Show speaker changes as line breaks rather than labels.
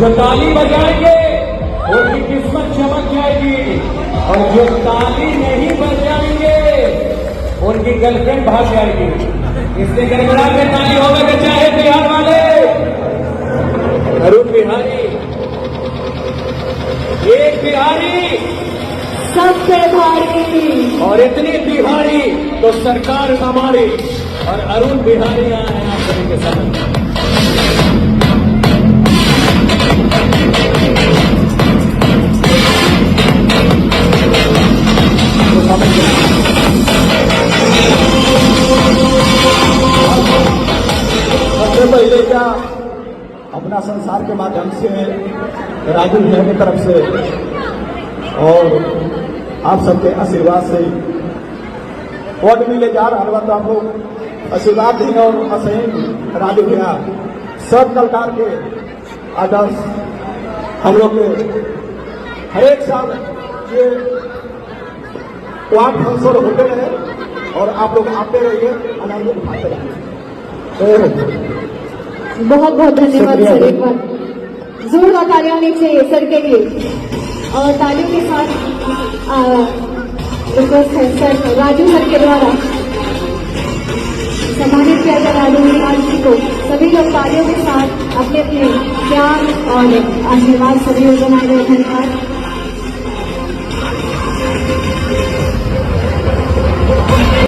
जो ताली बजाएंगे उनकी किस्मत चमक जाएगी, और जो ताली नहीं बजाएंगे उनकी गर्लफ्रेंड भाग जाएगी। इसलिए गड़बड़ा के ताली होगा चाहे बिहार वाले। अरुण बिहारी, एक बिहारी
सब पे भारी,
और इतनी बिहारी तो सरकार हमारी, और अरुण बिहारी आए हैं आप सभी के साथ।
सबसे पहले क्या अपना संसार के माध्यम से राजू भैया की तरफ से और आप सबके आशीर्वाद से वोट मिले जा रहा है, तो आप लोग आशीर्वाद देंगे। और असही राजू भैया सब कलाकार के आदर्श हम लोग के हर एक साल ये वार्ड फंक्शन होते रहे, और आप लोग आते रहिए, आनंद उठाते रहिए।
बहुत बहुत धन्यवाद सर। एक बार जोरदार तालियां होनी चाहिए सर के लिए, और तालियों के साथ रिक्वेस्ट है सर राजू सर के द्वारा सम्मानित किया जाए राजू बिहारी जी को। सभी लोग तालियों के साथ अपने अपने प्यार और आशीर्वाद सभी को बनाए। धन्यवाद।